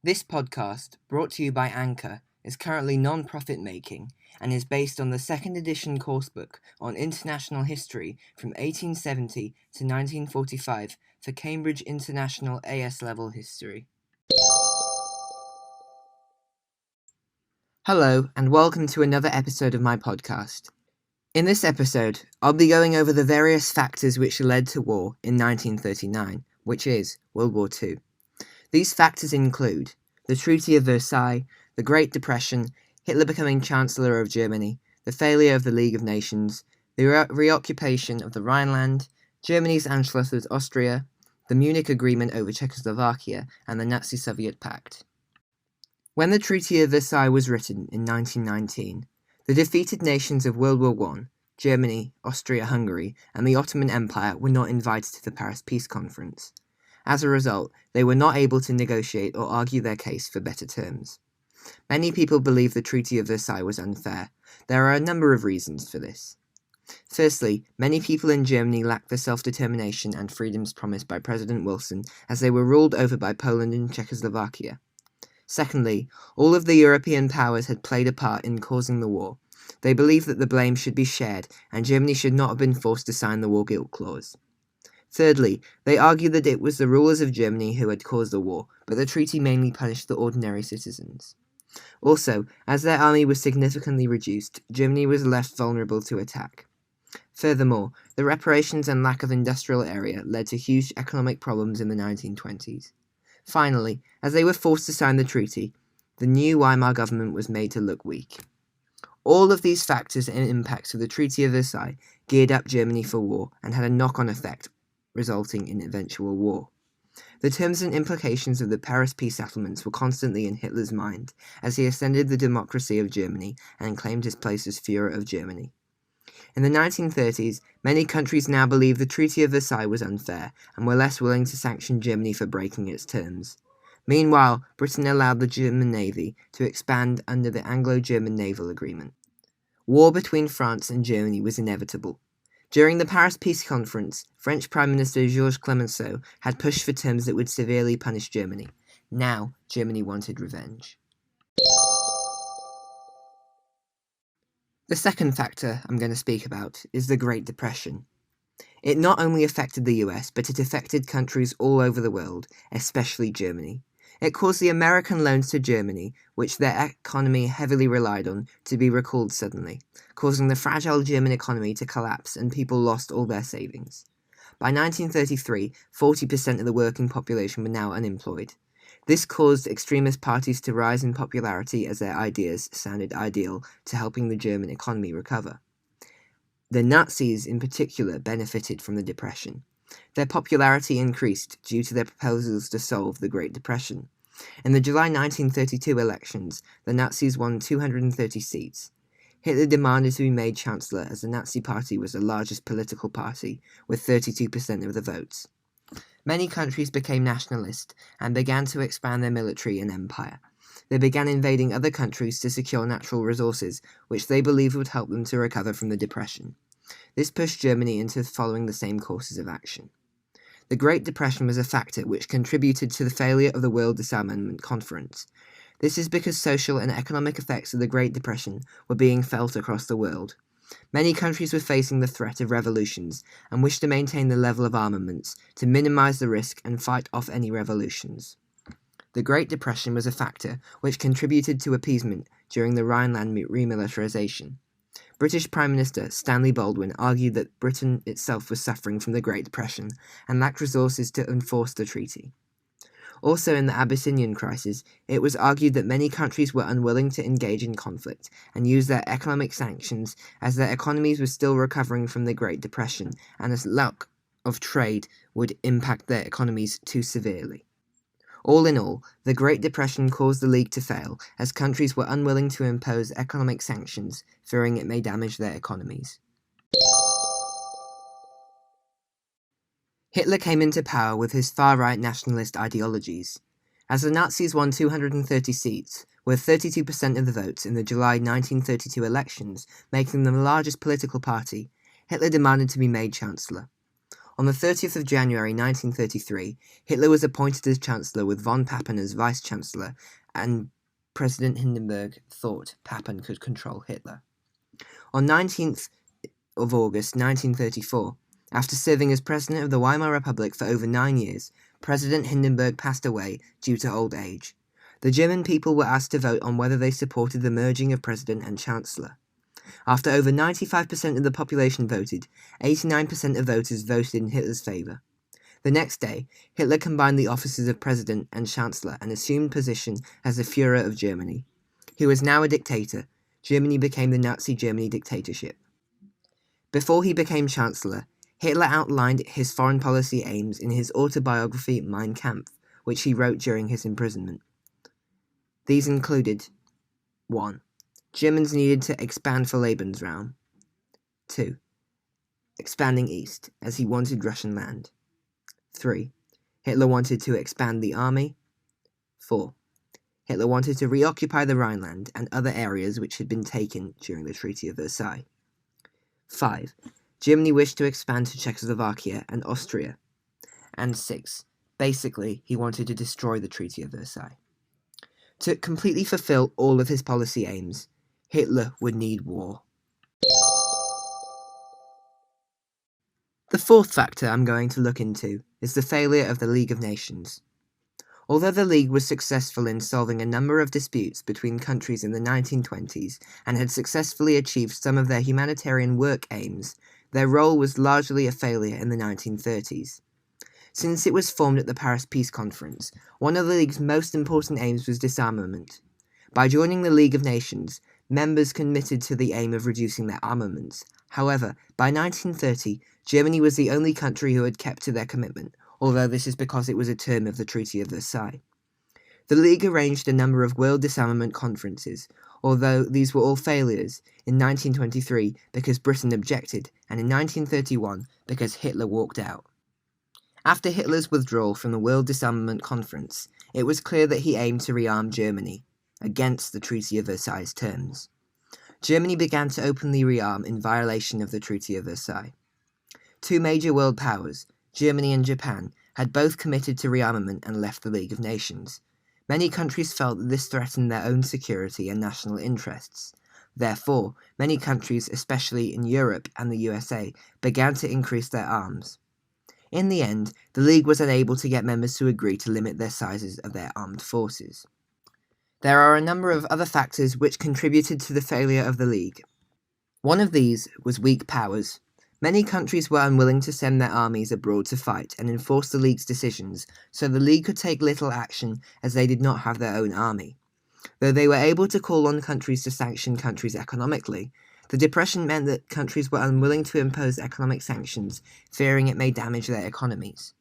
This podcast, brought to you by Anchor, is currently non-profit making and is based on the second edition coursebook on international history from 1870 to 1945 for Cambridge International AS Level History. Hello, and welcome to another episode of my podcast. In this episode, I'll be going over the various factors which led to war in 1939, which is World War II. These factors include the Treaty of Versailles, the Great Depression, Hitler becoming Chancellor of Germany, the failure of the League of Nations, the reoccupation of the Rhineland, Germany's Anschluss with Austria, the Munich Agreement over Czechoslovakia, and the Nazi-Soviet Pact. When the Treaty of Versailles was written in 1919, the defeated nations of World War I, Germany, Austria-Hungary, and the Ottoman Empire were not invited to the Paris Peace Conference. As a result, they were not able to negotiate or argue their case for better terms. Many people believe the Treaty of Versailles was unfair. There are a number of reasons for this. Firstly, many people in Germany lacked the self-determination and freedoms promised by President Wilson, as they were ruled over by Poland and Czechoslovakia. Secondly, all of the European powers had played a part in causing the war. They believed that the blame should be shared, and Germany should not have been forced to sign the War Guilt Clause. Thirdly, they argued that it was the rulers of Germany who had caused the war, but the treaty mainly punished the ordinary citizens. Also, as their army was significantly reduced, Germany was left vulnerable to attack. Furthermore, the reparations and lack of industrial area led to huge economic problems in the 1920s. Finally, as they were forced to sign the treaty, the new Weimar government was made to look weak. All of these factors and impacts of the Treaty of Versailles geared up Germany for war and had a knock-on effect, resulting in eventual war. The terms and implications of the Paris peace settlements were constantly in Hitler's mind as he ascended the democracy of Germany and claimed his place as Führer of Germany. In the 1930s, many countries now believed the Treaty of Versailles was unfair and were less willing to sanction Germany for breaking its terms. Meanwhile, Britain allowed the German Navy to expand under the Anglo-German Naval Agreement. War between France and Germany was inevitable. During the Paris Peace Conference, French Prime Minister Georges Clemenceau had pushed for terms that would severely punish Germany. Now, Germany wanted revenge. The second factor I'm going to speak about is the Great Depression. It not only affected the US, but it affected countries all over the world, especially Germany. It caused the American loans to Germany, which their economy heavily relied on, to be recalled suddenly, causing the fragile German economy to collapse and people lost all their savings. By 1933, 40% of the working population were now unemployed. This caused extremist parties to rise in popularity as their ideas sounded ideal to helping the German economy recover. The Nazis, in particular, benefited from the Depression. Their popularity increased due to their proposals to solve the Great Depression. In the July 1932 elections, the Nazis won 230 seats. Hitler demanded to be made Chancellor as the Nazi Party was the largest political party, with 32% of the votes. Many countries became nationalist and began to expand their military and empire. They began invading other countries to secure natural resources, which they believed would help them to recover from the Depression. This pushed Germany into following the same courses of action. The Great Depression was a factor which contributed to the failure of the World Disarmament Conference. This is because social and economic effects of the Great Depression were being felt across the world. Many countries were facing the threat of revolutions and wished to maintain the level of armaments to minimize the risk and fight off any revolutions. The Great Depression was a factor which contributed to appeasement during the Rhineland remilitarization. British Prime Minister Stanley Baldwin argued that Britain itself was suffering from the Great Depression and lacked resources to enforce the treaty. Also in the Abyssinian crisis, it was argued that many countries were unwilling to engage in conflict and use their economic sanctions as their economies were still recovering from the Great Depression and a lack of trade would impact their economies too severely. All in all, the Great Depression caused the League to fail, as countries were unwilling to impose economic sanctions, fearing it may damage their economies. Hitler came into power with his far-right nationalist ideologies. As the Nazis won 230 seats, with 32% of the votes in the July 1932 elections, making them the largest political party, Hitler demanded to be made Chancellor. On the 30th of January 1933, Hitler was appointed as Chancellor with von Papen as Vice-Chancellor, and President Hindenburg thought Papen could control Hitler. On 19th of August 1934, after serving as President of the Weimar Republic for over 9 years, President Hindenburg passed away due to old age. The German people were asked to vote on whether they supported the merging of President and Chancellor. After over 95% of the population voted, 89% of voters voted in Hitler's favour. The next day, Hitler combined the offices of President and Chancellor and assumed position as the Führer of Germany. He was now a dictator. Germany became the Nazi Germany dictatorship. Before he became Chancellor, Hitler outlined his foreign policy aims in his autobiography Mein Kampf, which he wrote during his imprisonment. These included 1. Germans needed to expand for Lebensraum. 2. Expanding east, as he wanted Russian land. 3. Hitler wanted to expand the army. 4. Hitler wanted to reoccupy the Rhineland and other areas which had been taken during the Treaty of Versailles. 5. Germany wished to expand to Czechoslovakia and Austria. And 6. Basically, he wanted to destroy the Treaty of Versailles. To completely fulfill all of his policy aims, Hitler would need war. The fourth factor I'm going to look into is the failure of the League of Nations. Although the League was successful in solving a number of disputes between countries in the 1920s and had successfully achieved some of their humanitarian work aims, their role was largely a failure in the 1930s. Since it was formed at the Paris Peace Conference, one of the League's most important aims was disarmament. By joining the League of Nations, members committed to the aim of reducing their armaments. However, by 1930, Germany was the only country who had kept to their commitment, although this is because it was a term of the Treaty of Versailles. The League arranged a number of world disarmament conferences, although these were all failures, in 1923 because Britain objected, and in 1931 because Hitler walked out. After Hitler's withdrawal from the World Disarmament Conference, it was clear that he aimed to rearm Germany, against the Treaty of Versailles' terms. Germany began to openly rearm in violation of the Treaty of Versailles. Two major world powers, Germany and Japan, had both committed to rearmament and left the League of Nations. Many countries felt that this threatened their own security and national interests. Therefore, many countries, especially in Europe and the USA, began to increase their arms. In the end, the League was unable to get members to agree to limit their sizes of their armed forces. There are a number of other factors which contributed to the failure of the League. One of these was weak powers. Many countries were unwilling to send their armies abroad to fight and enforce the League's decisions, so the League could take little action as they did not have their own army. Though they were able to call on countries to sanction countries economically, the Depression meant that countries were unwilling to impose economic sanctions, fearing it may damage their economies.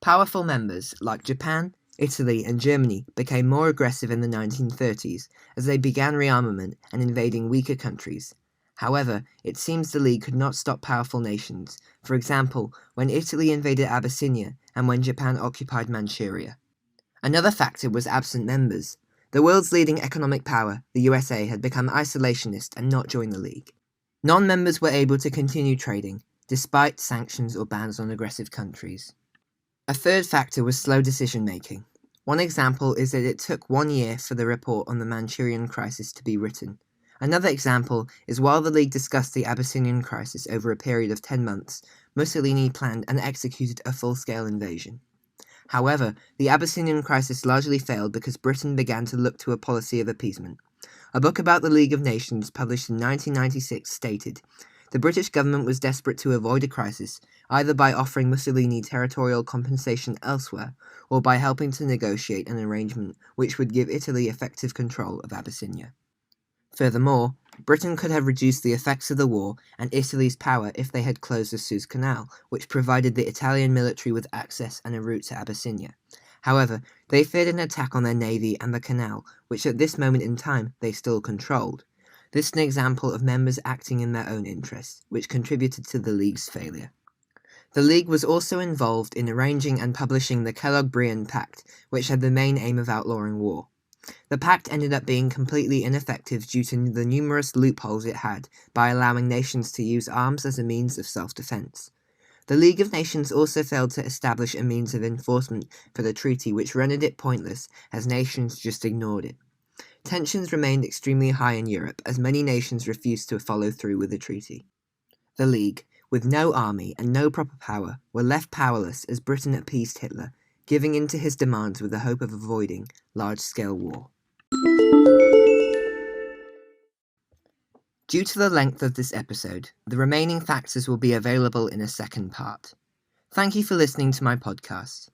Powerful members, like Japan, Italy, and Germany, became more aggressive in the 1930s as they began rearmament and invading weaker countries. However, it seems the League could not stop powerful nations, for example, when Italy invaded Abyssinia and when Japan occupied Manchuria. Another factor was absent members. The world's leading economic power, the USA, had become isolationist and not joined the League. Non-members were able to continue trading, despite sanctions or bans on aggressive countries. A third factor was slow decision-making. One example is that it took 1 year for the report on the Manchurian crisis to be written. Another example is while the League discussed the Abyssinian crisis over a period of 10 months, Mussolini planned and executed a full-scale invasion. However, the Abyssinian crisis largely failed because Britain began to look to a policy of appeasement. A book about the League of Nations published in 1996 stated, "The British government was desperate to avoid a crisis, either by offering Mussolini territorial compensation elsewhere, or by helping to negotiate an arrangement which would give Italy effective control of Abyssinia." Furthermore, Britain could have reduced the effects of the war and Italy's power if they had closed the Suez Canal, which provided the Italian military with access and a route to Abyssinia. However, they feared an attack on their navy and the canal, which at this moment in time they still controlled. This is an example of members acting in their own interests, which contributed to the League's failure. The League was also involved in arranging and publishing the Kellogg-Briand Pact, which had the main aim of outlawing war. The pact ended up being completely ineffective due to the numerous loopholes it had by allowing nations to use arms as a means of self-defense. The League of Nations also failed to establish a means of enforcement for the treaty, which rendered it pointless as nations just ignored it. Tensions remained extremely high in Europe as many nations refused to follow through with the treaty. The League, with no army and no proper power, were left powerless as Britain appeased Hitler, giving in to his demands with the hope of avoiding large-scale war. Due to the length of this episode, the remaining factors will be available in a second part. Thank you for listening to my podcast.